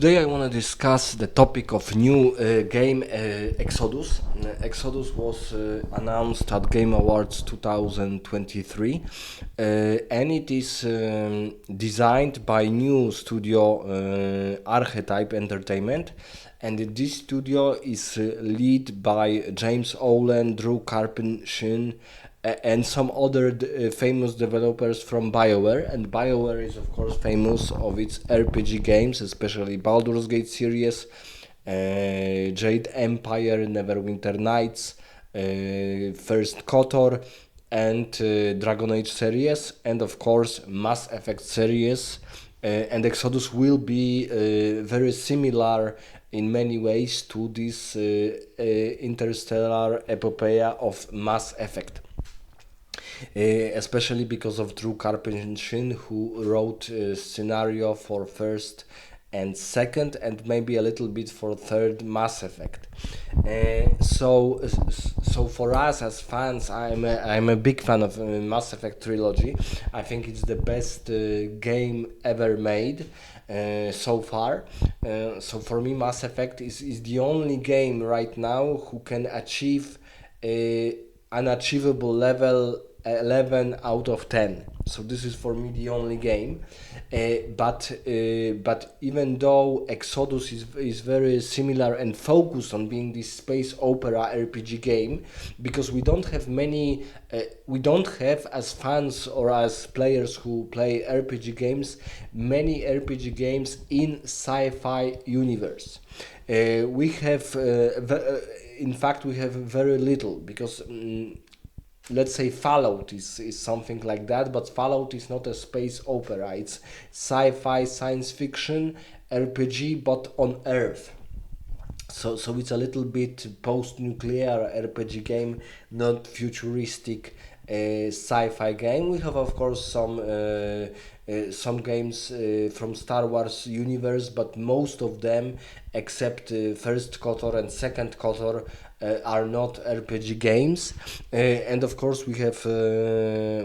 Today I want to discuss the topic of new game Exodus. Exodus was announced at Game Awards 2023 and it is designed by new studio Archetype Entertainment, and this studio is led by James Olen, Drew Karpyshyn, and some other famous developers from BioWare. And BioWare is of course famous of its RPG games, especially Baldur's Gate series, Jade Empire, Neverwinter Nights, First KOTOR, and Dragon Age series, and of course Mass Effect series. And Exodus will be very similar in many ways to this interstellar epopeia of Mass Effect. Especially because of Drew Karpyshyn, who wrote a scenario for first and second, and maybe a little bit for third Mass Effect. So for us as fans, I'm a big fan of Mass Effect trilogy. I think it's the best game ever made so far. So for me, Mass Effect is the only game right now who can achieve an achievable level 11 out of 10. So this is for me the only game. But even though Exodus is very similar and focused on being this space opera RPG game, because we don't have as fans or as players who play RPG games, many RPG games in sci-fi universe. We have in fact we have very little, because let's say Fallout is something like that, but Fallout is not a space opera. It's sci-fi, science fiction, RPG, but on Earth. So it's a little bit post-nuclear RPG game, not futuristic sci-fi game. We have of course some games from Star Wars universe, but most of them, except first KOTOR and second KOTOR, are not RPG games. And of course we have the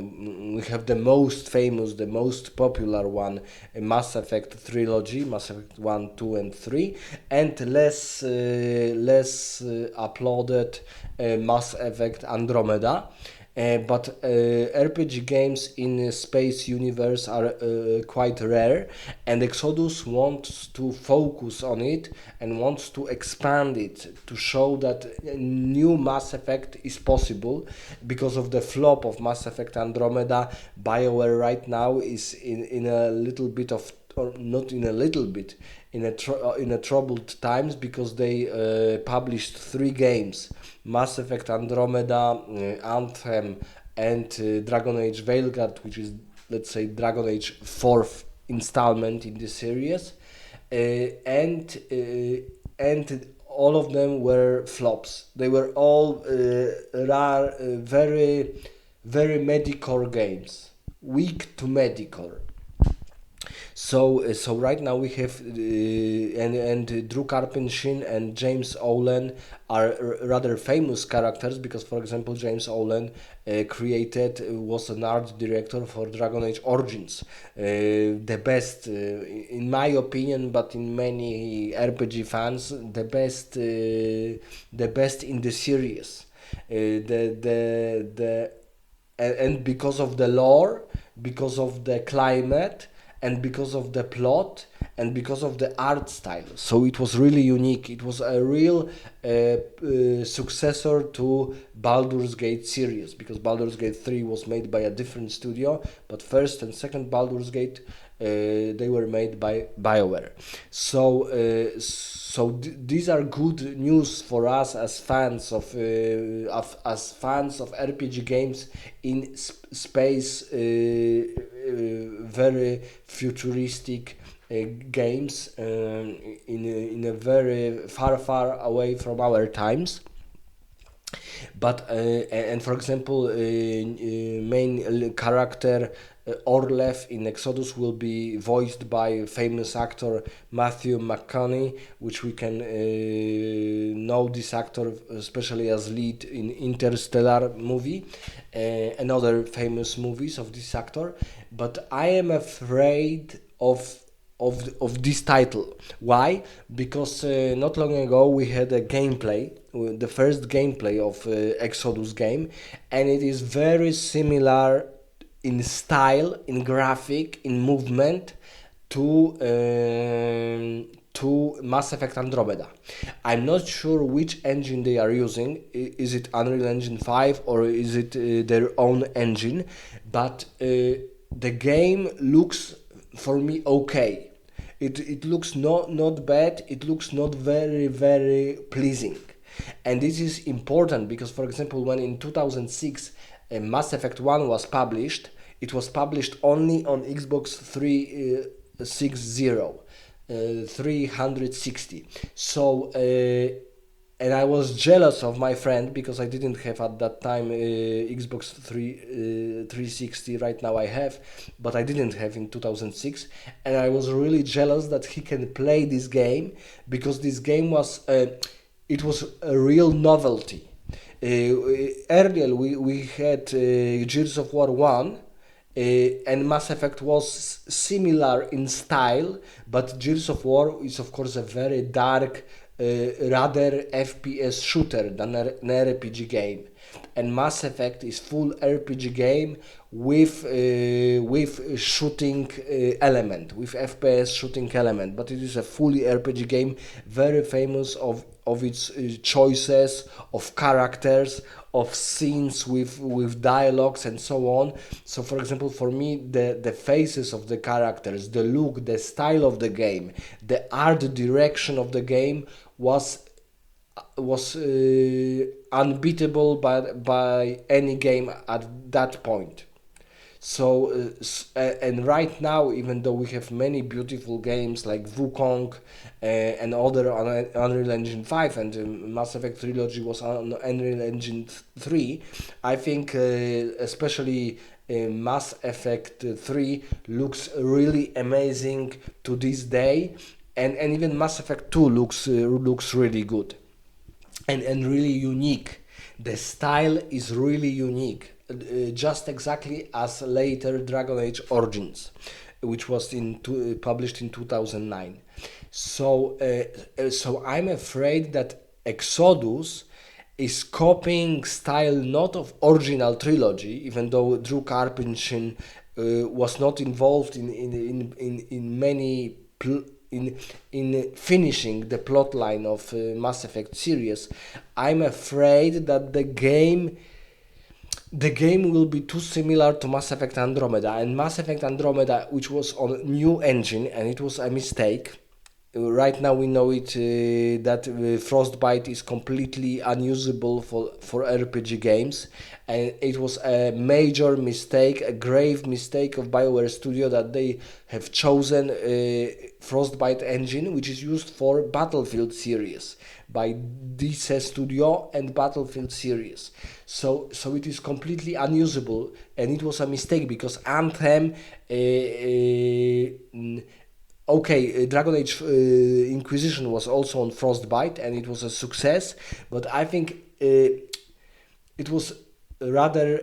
most famous, the most popular one, Mass Effect trilogy, Mass Effect 1, 2 and 3, and less applauded Mass Effect Andromeda. But RPG games in space universe are quite rare, and Exodus wants to focus on it and wants to expand it to show that new Mass Effect is possible. Because of the flop of Mass Effect Andromeda, BioWare right now is in a little bit of, or not in a little bit, in a troubled times, because they published 3 games: Mass Effect Andromeda, Anthem, and Dragon Age Veilguard, which is, let's say, Dragon Age 4th installment in the series, and all of them were flops. They were all rare, very mediocre games, weak to mediocre. So right now we have and Drew Karpyshyn and James Olen are rather famous characters, because for example James Olen was an art director for Dragon Age Origins, the best in my opinion, but in many RPG fans, the best in the series. And because of the lore, because of the climate, and because of the plot, and because of the art style. So it was really unique. It was a real successor to Baldur's Gate series, because Baldur's Gate 3 was made by a different studio, but first and second Baldur's Gate, they were made by BioWare. These are good news for us as fans of RPG games in space, very futuristic games in a very far away from our times. But and for example, main character Orlev in Exodus will be voiced by famous actor Matthew McConaughey, which we can know this actor especially as lead in Interstellar movie and other famous movies of this actor. But I am afraid of of this title. Why? Because not long ago we had a gameplay, the first gameplay of Exodus game, and it is very similar in style, in graphic, in movement to Mass Effect Andromeda. I'm not sure which engine they are using. Is it Unreal Engine 5 or is it their own engine? But the game looks for me okay. It looks not bad. It looks not very pleasing, and this is important because, for example, when in 2006 Mass Effect 1 was published, it was published only on Xbox 360, 360. So and I was jealous of my friend because I didn't have at that time Xbox 360. Right now I have, but I didn't have in 2006, and I was really jealous that he can play this game because this game was it was a real novelty. Earlier we had Gears of War 1, and Mass Effect was similar in style, but Gears of War is of course a very dark, rather FPS shooter than an RPG game, and Mass Effect is full RPG game with shooting element, with FPS shooting element, but it is a fully RPG game, very famous of its choices of characters, of scenes with dialogues and so on. So for example, for me, the faces of the characters, the look, the style of the game, the art direction of the game was unbeatable by any game at that point. So and right now, even though we have many beautiful games like Wukong and other on Unreal Engine 5, and Mass Effect Trilogy was on Unreal Engine 3, I think especially Mass Effect 3 looks really amazing to this day, and even Mass Effect 2 looks really good and really unique. The style is really unique, just exactly as later Dragon Age Origins, which was published in 2009. So I'm afraid that Exodus is copying style not of original trilogy, even though Drew Carpenter was not involved in many in finishing the plot line of Mass Effect series. I'm afraid that the game will be too similar to Mass Effect Andromeda, and Mass Effect Andromeda, which was on a new engine, and it was a mistake. Right now we know it that Frostbite is completely unusable for RPG games, and it was a major mistake, a grave mistake of BioWare Studio that they have chosen Frostbite engine, which is used for Battlefield series by DC Studio and Battlefield series. So it is completely unusable, and it was a mistake because Anthem. Okay, Dragon Age Inquisition was also on Frostbite and it was a success, but I think it was rather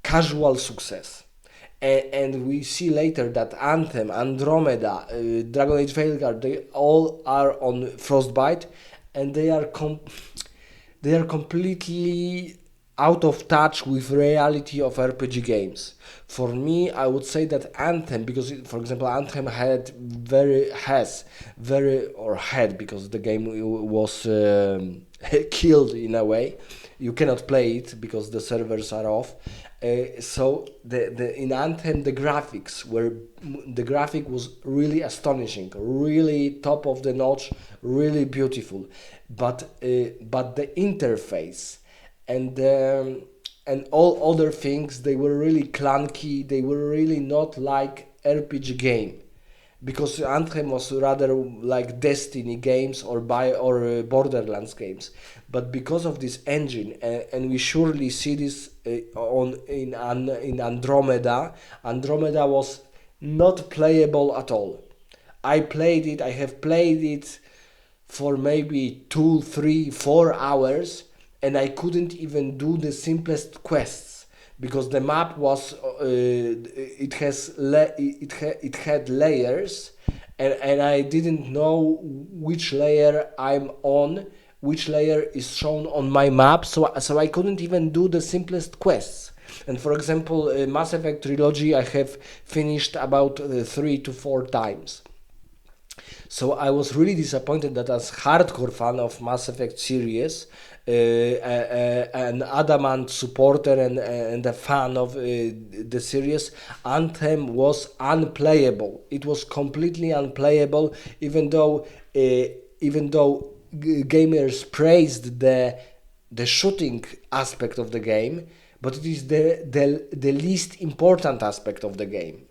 casual success. And we see later that Anthem, Andromeda, Dragon Age Veilguard, they all are on Frostbite, and they are completely out of touch with reality of RPG games. For me, I would say that Anthem, because for example, Anthem had because the game was killed in a way. You cannot play it because the servers are off. So in Anthem the graphic was really astonishing, really top of the notch, really beautiful, but the interface and all other things, they were really clunky. They were really not like RPG game, because Anthem was rather like Destiny games or Borderlands games. But because of this engine, and we surely see this in Andromeda. Andromeda was not playable at all. I have played it for maybe 2, 3, 4 hours, and I couldn't even do the simplest quests because the map was it had layers, and I didn't know which layer I'm on, which layer is shown on my map, so I couldn't even do the simplest quests. And for example, Mass Effect trilogy I have finished about 3 to 4 times. So I was really disappointed that as hardcore fan of Mass Effect series, an adamant supporter and a fan of the series, Anthem was unplayable. It was completely unplayable, even though gamers praised the shooting aspect of the game, but it is the least important aspect of the game,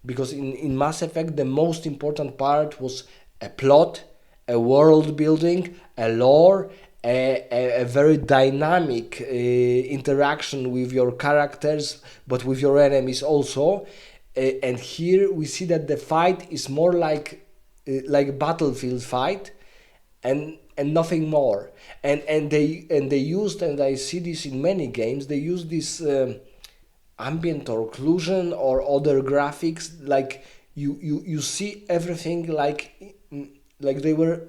because in Mass Effect the most important part was a plot, a world building, a lore, a very dynamic interaction with your characters, but with your enemies also. And here we see that the fight is more like battlefield fight, and nothing more. And they used, and I see this in many games, they use this ambient occlusion or other graphics, like you see everything like they were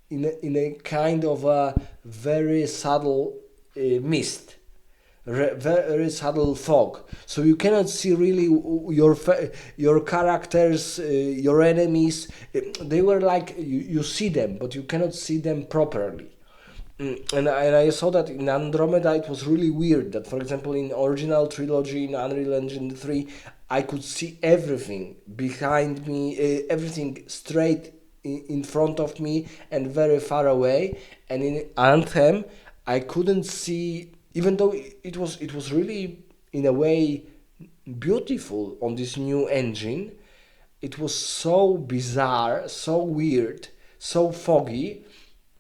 in a kind of a very subtle mist, very subtle fog, so you cannot see really your characters, your enemies. They were like you see them, but you cannot see them properly. And I saw that in Andromeda it was really weird that, for example, in original trilogy in Unreal Engine 3, I could see everything behind me, everything straight in front of me and very far away. And in Anthem, I couldn't see, even though it was really in a way beautiful on this new engine. It was so bizarre, so weird, so foggy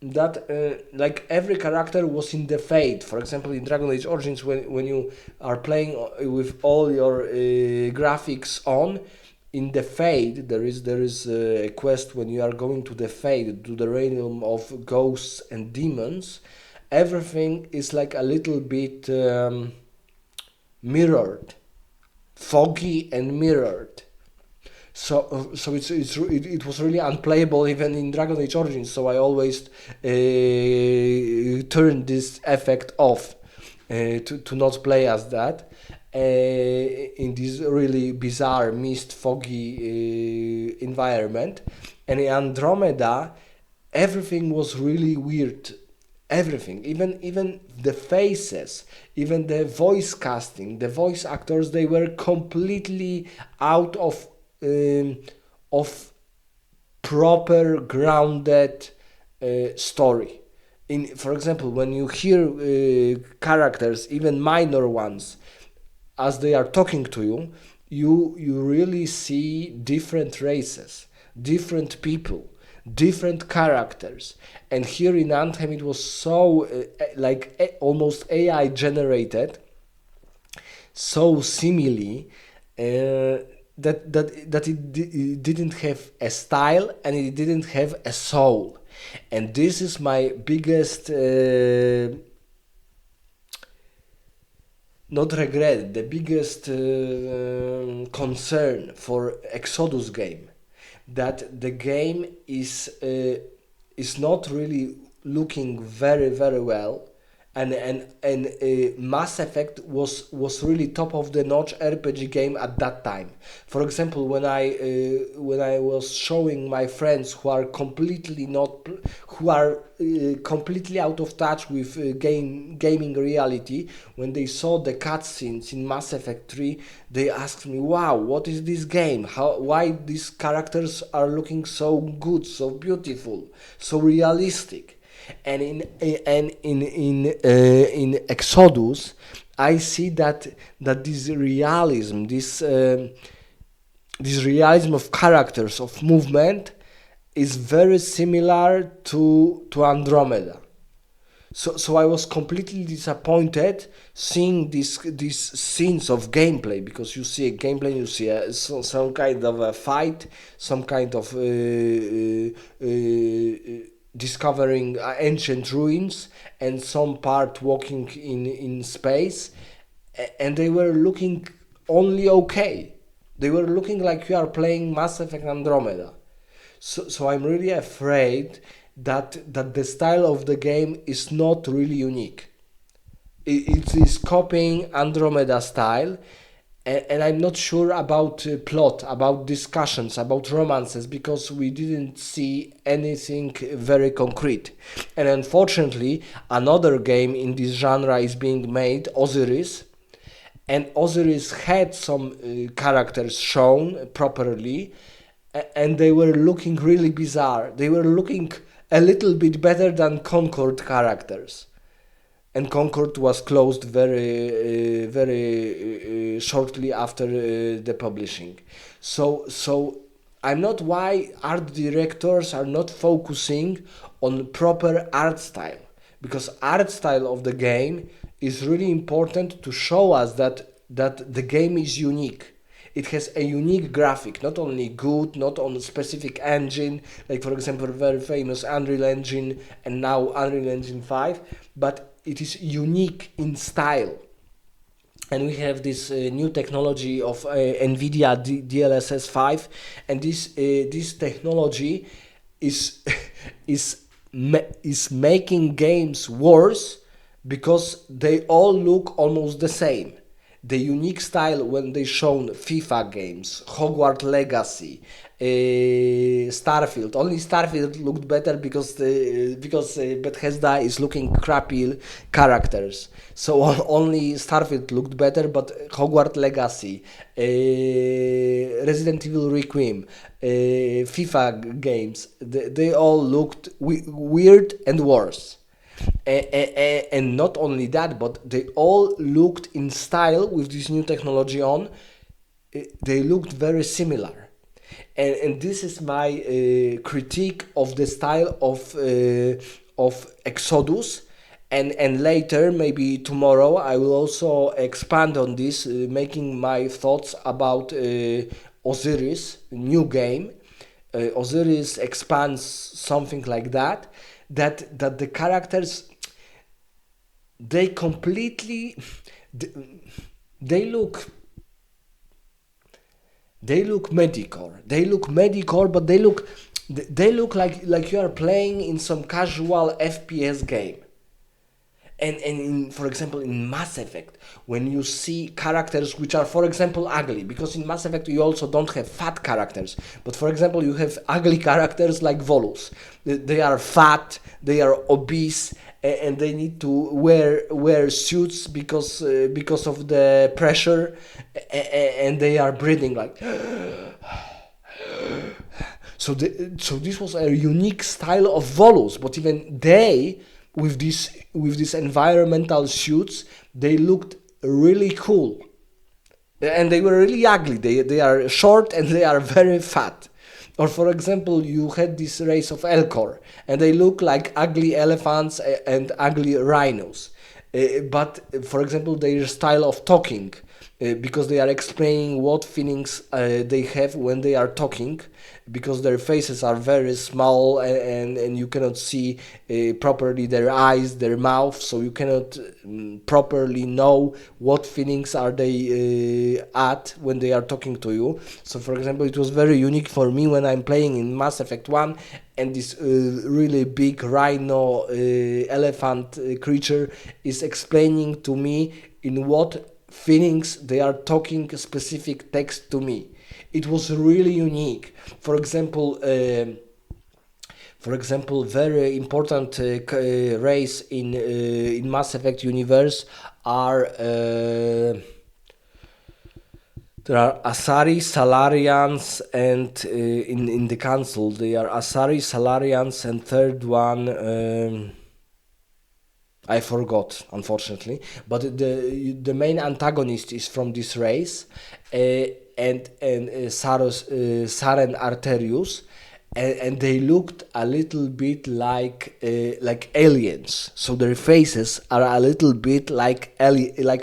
that like every character was in the fade. For example, in Dragon Age Origins, when you are playing with all your graphics on, in the fade there is a quest when you are going to the fade, to the realm of ghosts and demons. Everything is like a little bit mirrored, foggy and mirrored. So it was really unplayable even in Dragon Age Origins. So I always turned this effect off to not play as that in this really bizarre mist foggy environment. And in Andromeda, everything was really weird. Everything, even the faces, even the voice casting, the voice actors, they were completely out um, of proper grounded story. For example, when you hear characters, even minor ones, as they are talking to you, you really see different races, different people, different characters. And here in Anthem, it was so almost AI generated, so simile, it didn't have a style and it didn't have a soul. And this is my biggest not regret, the biggest concern for Exodus game, that the game is not really looking very well, and Mass Effect was really top of the notch RPG game at that time. For example, when I was showing my friends who are completely out of touch with gaming reality, when they saw the cutscenes in Mass Effect 3, they asked me, "Wow, what is this game? Why these characters are looking so good, so beautiful, so realistic?" And in Exodus, I see that this realism of characters, of movement, is very similar to Andromeda. So I was completely disappointed seeing these scenes of gameplay, because you see a gameplay, you see some kind of a fight, some kind of discovering ancient ruins, and some part walking in space, and they were looking only okay. They were looking like you are playing Mass Effect Andromeda. So I'm really afraid that the style of the game is not really unique. It is copying Andromeda style, and I'm not sure about plot, about discussions, about romances, because we didn't see anything very concrete. And unfortunately, another game in this genre is being made, Osiris, and Osiris had some characters shown properly, and they were looking really bizarre. They were looking a little bit better than Concord characters, and Concord was closed very shortly after the publishing. So I'm not why art directors are not focusing on proper art style, because art style of the game is really important to show us that the game is unique. It has a unique graphic, not only good, not on a specific engine, like for example very famous Unreal Engine and now Unreal Engine 5, but it is unique in style. And we have this new technology of NVIDIA DLSS 5, and this technology is is making games worse because they all look almost the same. The unique style when they shown FIFA games, Hogwarts Legacy, Starfield. Only Starfield looked better because Bethesda is looking crappy characters. So only Starfield looked better, but Hogwarts Legacy, Resident Evil Requiem, FIFA games, they all looked weird and worse. And not only that, but they all looked in style with this new technology on. They looked very similar, and this is my critique of the style of Exodus. And later, maybe tomorrow, I will also expand on this, making my thoughts about Osiris new game. Osiris expands something like that the characters, they completely they look mediocre, but they look like you are playing in some casual FPS game. And in, for example, in Mass Effect, when you see characters which are, for example, ugly, because in Mass Effect you also don't have fat characters, but for example you have ugly characters like Volus. They are fat, they are obese, and they need to wear suits because of the pressure, and they are breathing like. So this was a unique style of Volus, but even they, with these environmental suits, they looked really cool, and they were really ugly. They are short and they are very fat. Or for example, you had this race of Elcor, and they look like ugly elephants and ugly rhinos. But for example, their style of talking, because they are explaining what feelings they have when they are talking, because their faces are very small, and you cannot see properly their eyes, their mouth, so you cannot properly know what feelings are they at when they are talking to you. So for example, it was very unique for me when I'm playing in Mass Effect 1, and this really big rhino elephant creature is explaining to me in what feelings they are talking specific text to me. It was really unique. For example, very important race in Mass Effect universe are there are Asari, Salarians, and in the council they are Asari, Salarians, and third one. I forgot, unfortunately, but the main antagonist is from this race, and Saren Arterius, and they looked a little bit like aliens. So their faces are a little bit like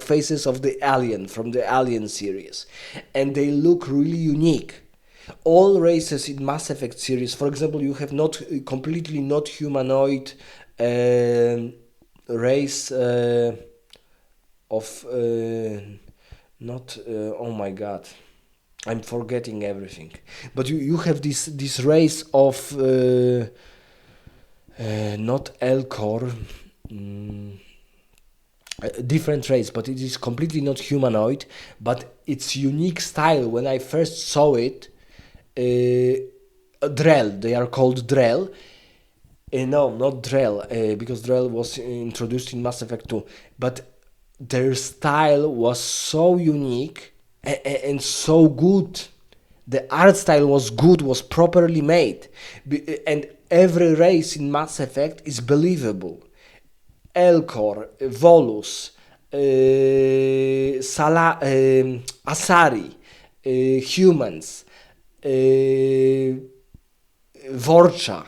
faces of the Alien from the Alien series, and they look really unique. All races in Mass Effect series, for example, you have not completely not humanoid race of not oh my god, I'm forgetting everything. But you have this race of not Elcor, mm, a different race, but it is completely not humanoid. But its unique style, when I first saw it, Drell. They are called Drell. No, not Drell, because Drell was introduced in Mass Effect 2. But their style was so unique and so good. The art style was good, was properly made. And every race in Mass Effect is believable. Elcor, Volus, Asari, humans, Vorcha,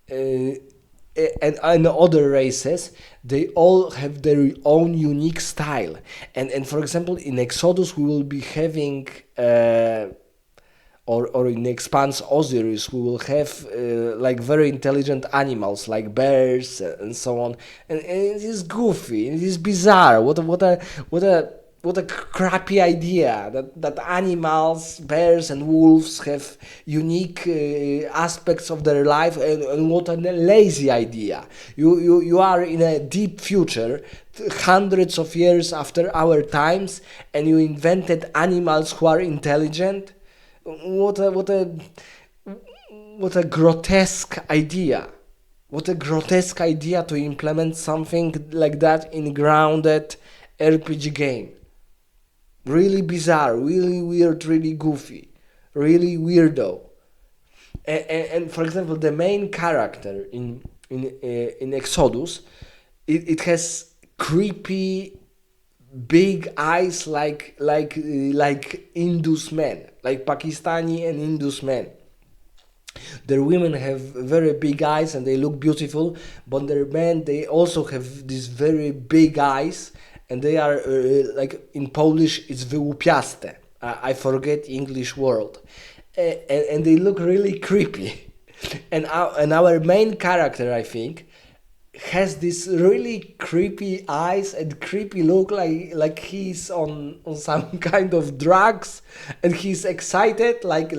and other races, they all have their own unique style. And for example, in Exodus, we will be having, or in Expanse Osiris, we will have like very intelligent animals like bears and so on. And it is goofy, it is bizarre. What a crappy idea that animals, bears and wolves have unique aspects of their life, and what a lazy idea. You are in a deep future, hundreds of years after our times, and you invented animals who are intelligent. What a what a grotesque idea. What a grotesque idea to implement something like that in grounded RPG game. Really bizarre, really weird, really goofy, really weirdo. And for example, the main character in Exodus, it has creepy big eyes like Indus men, like Pakistani and Indus men. Their women have very big eyes and they look beautiful, but their men, they also have these very big eyes, and they are like in Polish it's wyłupiaste. I forget English word, and they look really creepy. And our main character, I think, has this really creepy eyes and creepy look, like he's on some kind of drugs, and he's excited like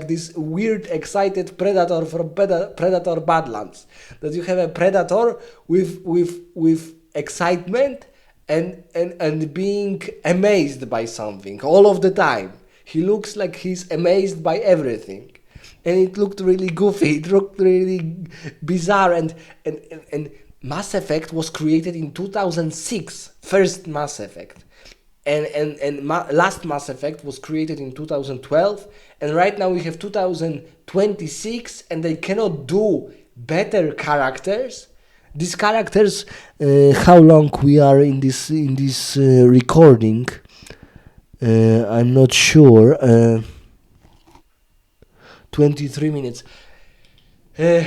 this weird excited predator from Predator Badlands. That you have a predator with excitement and being amazed by something all of the time. He looks like he's amazed by everything, and it looked really goofy. It looked really bizarre, and Mass Effect was created in 2006. First Mass Effect, and last Mass Effect was created in 2012, and right now we have 2026, and they cannot do better characters. These characters, how long we are in this recording? I'm not sure. 23 minutes. Uh,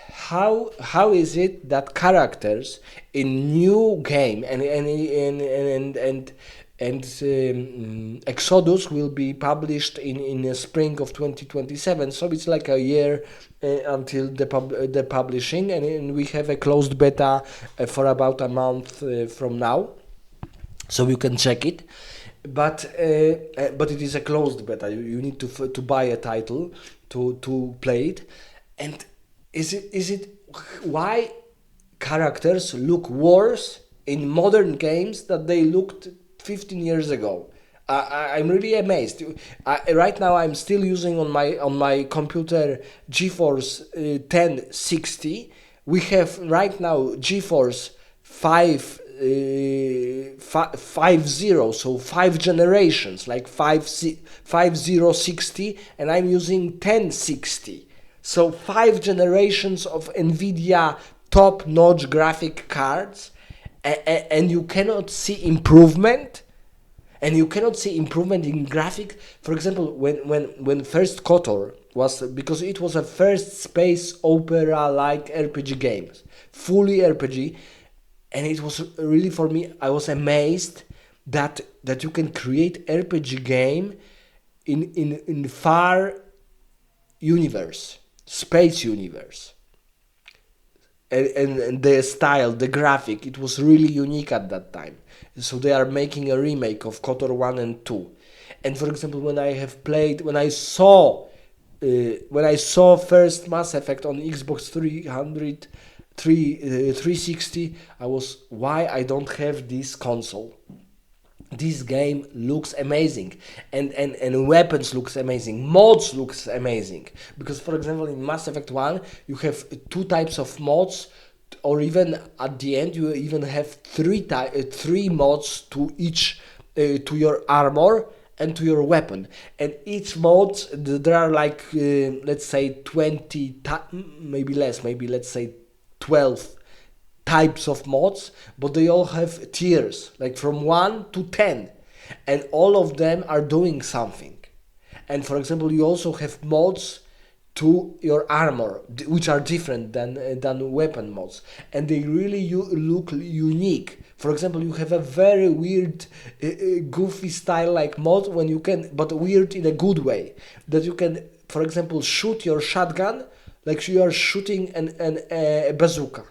how is it that characters in new game and Exodus will be published in the spring of 2027, so it's like a year until the publishing, and we have a closed beta for about a month from now, so you can check it. But it is a closed beta. You need to buy a title to play it. And is it why characters look worse in modern games that they looked 15 years ago? I'm really amazed. Right now I'm still using on my computer GeForce 1060. We have right now GeForce 50, so 5 generations, like 5060, and I'm using 1060. So 5 generations of NVIDIA top-notch graphic cards, and you cannot see improvement. And you cannot see improvement in graphic. For example, when first KOTOR was, because it was a first space opera like RPG game, fully RPG, and it was really, for me, I was amazed that you can create RPG game in far universe, space universe. and the style, the graphic, it was really unique at that time. So they are making a remake of KOTOR 1 and 2. And for example, when I saw first Mass Effect on Xbox 360, I was, why I don't have this console? This game looks amazing, and weapons looks amazing, mods looks amazing, because for example in Mass Effect 1 you have two types of mods, or even at the end you even have three mods to each, to your armor and to your weapon, and each mod there are like let's say 20, maybe less, maybe let's say 12 types of mods, but they all have tiers, like from 1 to 10, and all of them are doing something. And for example, you also have mods to your armor, which are different than weapon mods, and they really look unique. For example, you have a very weird, goofy style like mod when you can, but weird in a good way, that you can, for example, shoot your shotgun like you are shooting a bazooka.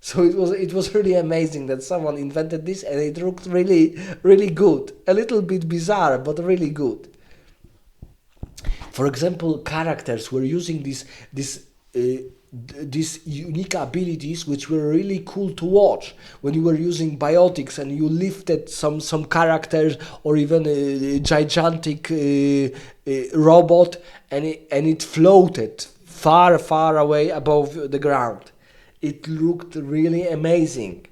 So it was really amazing that someone invented this, and it looked really good. A little bit bizarre, but really good. For example, characters were using these unique abilities, which were really cool to watch. When you were using biotics and you lifted some characters, or even a gigantic robot, and it floated far away above the ground. It looked really amazing.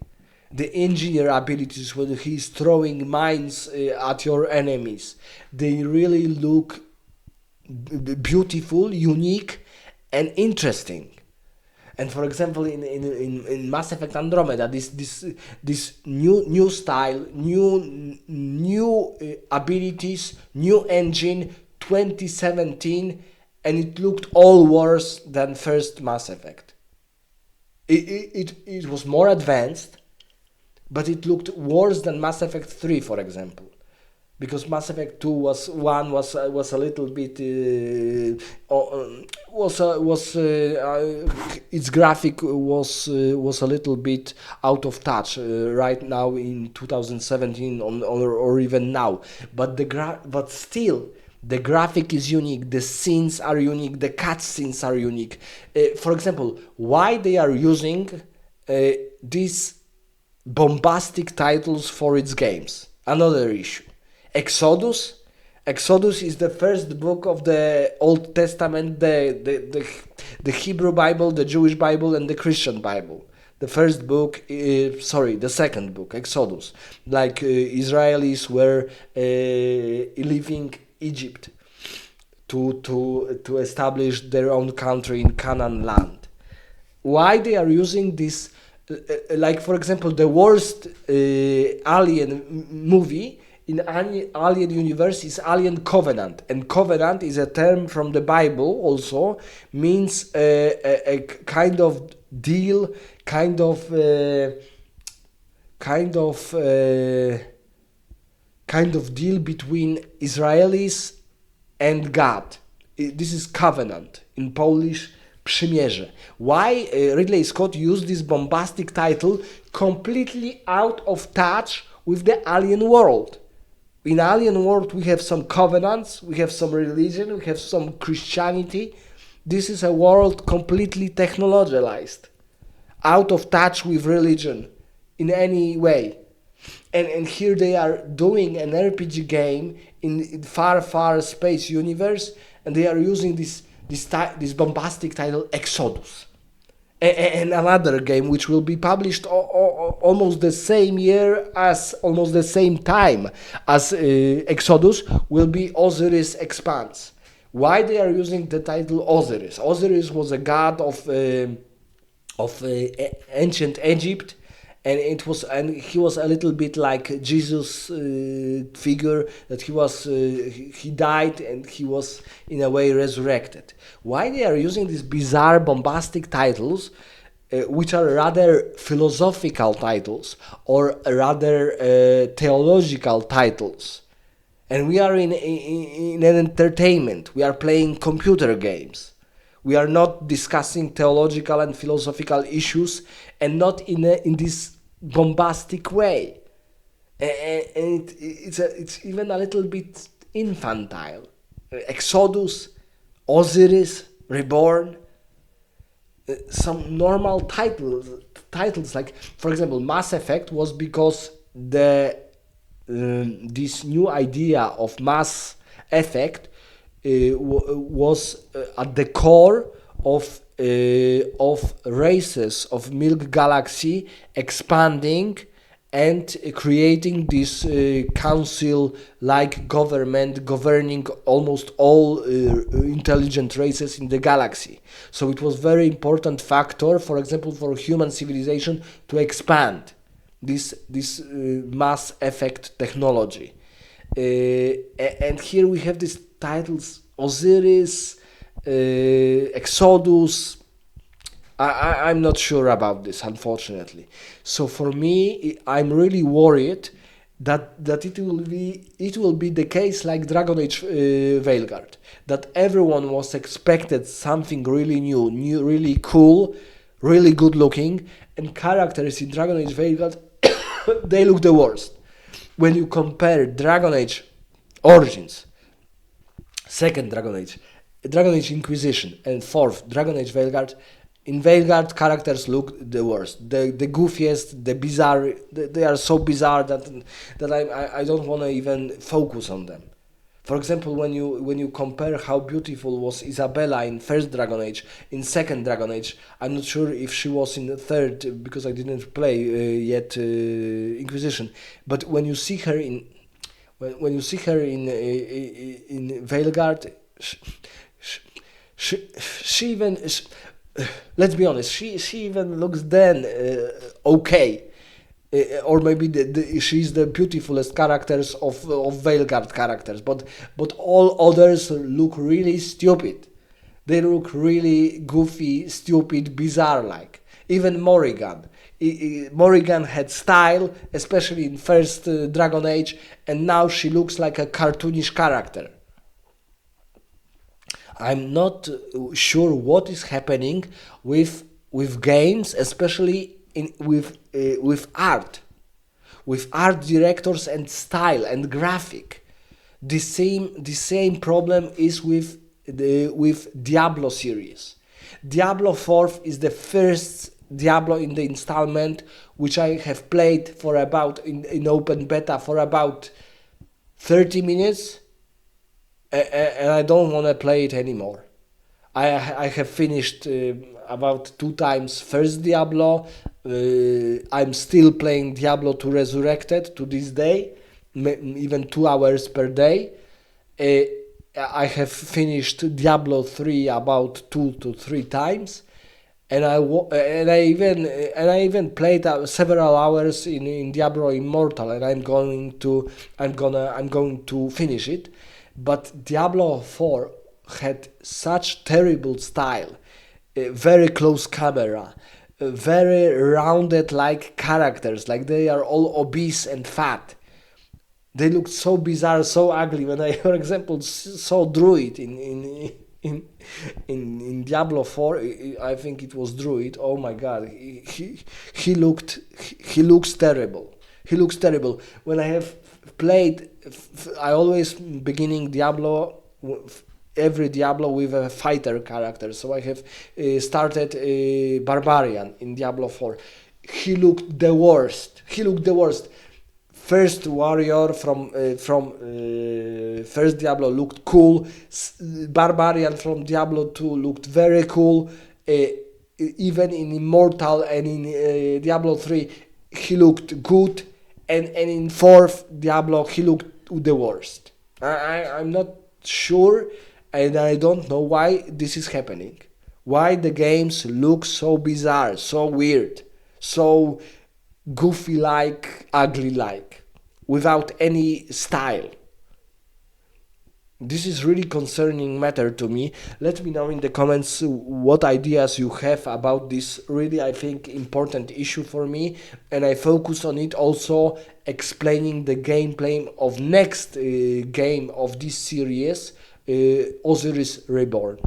The engineer abilities when he's throwing mines at your enemies, they really look beautiful, unique, and interesting. And for example, in Mass Effect Andromeda, this new style, new abilities, new engine, 2017, and it looked all worse than first Mass Effect. It was more advanced, but it looked worse than Mass Effect 3, for example, because Mass Effect 2 was a little bit its graphic was a little bit out of touch right now in 2017, or even now, but but still the graphic is unique, the scenes are unique, the cutscenes are unique. For example, why they are using these bombastic titles for its games? Another issue. Exodus. Exodus is the first book of the Old Testament, the Hebrew Bible, the Jewish Bible, and the Christian Bible. The first book, the second book, Exodus. Like Israelis were leaving Egypt to establish their own country in Canaan land. Why they are using this? Like for example, the worst Alien movie in Alien universe is Alien Covenant, and Covenant is a term from the Bible. Also means a kind of deal, kind of deal between Israelis and God. This is covenant, in Polish przymierze. Why Ridley Scott used this bombastic title completely out of touch with the alien world? In alien world we have some covenants, we have some religion, we have some Christianity. This is a world completely technologized, out of touch with religion in any way. And here they are doing an RPG game in far space universe, and they are using this bombastic title Exodus. And another game which will be published almost the same time as Exodus will be Osiris Expanse. Why they are using the title Osiris? Osiris was a god of ancient Egypt, and he was a little bit like Jesus figure, that he died and he was in a way resurrected. Why they are using these bizarre bombastic titles, which are rather philosophical titles, or rather theological titles? And we are in an entertainment, we are playing computer games. We are not discussing theological and philosophical issues, and not in this bombastic way. And it's even a little bit infantile. Exodus, Osiris, Reborn, some normal titles like, for example, Mass Effect was because the this new idea of Mass Effect was at the core of races of Milk Galaxy expanding and creating this council-like government governing almost all intelligent races in the galaxy. So it was very important factor, for example, for human civilization to expand this Mass Effect technology. And here we have these titles: Osiris, Exodus. I'm not sure about this, unfortunately. So for me, I'm really worried that it will be the case like Dragon Age Veilguard, that everyone was expected something really new, really cool, really good looking, and characters in Dragon Age Veilguard they look the worst. When you compare Dragon Age Origins, second Dragon Age Inquisition, and fourth Dragon Age Veilguard, in Veilguard characters look the worst, the goofiest, the bizarre. They are so bizarre that I don't want to even focus on them. For example, when you compare how beautiful was Isabella in first Dragon Age, in second Dragon Age, I'm not sure if she was in the third because I didn't play yet Inquisition. But when you see her in in Veilguard, she even. Let's be honest, she even looks then okay. Or maybe she's the beautifulest characters of Veilguard characters, but all others look really stupid. They look really goofy, stupid, bizarre like. Even Morrigan. Morrigan had style, especially in first Dragon Age, and now she looks like a cartoonish character. I'm not sure what is happening with games, especially with art directors and style and graphic. The same problem is with Diablo series. Diablo 4 is the first Diablo in the installment which I have played for about in open beta for about 30 minutes. And I don't want to play it anymore. I have finished about 2 times first Diablo. I'm still playing Diablo 2 Resurrected to this day, even 2 hours per day. I have finished Diablo 3 about 2 to 3 times, and I even played several hours in Diablo Immortal, and I'm going to finish it. But Diablo 4 had such terrible style, very close camera, very rounded like characters, like they are all obese and fat. They looked so bizarre, so ugly. When I, for example, saw Druid in Diablo 4, I think it was Druid. Oh my God, he looks terrible. He looks terrible. When I have played, I always beginning Diablo, every Diablo with a fighter character. So I have started Barbarian in Diablo 4. He looked the worst. First warrior from first Diablo looked cool. Barbarian from Diablo 2 looked very cool. Even in Immortal and in Diablo 3, he looked good. And in fourth Diablo, he looked the worst. I'm not sure, and I don't know why this is happening. Why the games look so bizarre, so weird, so goofy-like, ugly-like, without any style. This is really concerning matter to me. Let me know in the comments what ideas you have about this really, I think, important issue for me, and I focus on it also explaining the gameplay of next game of this series, Osiris Reborn.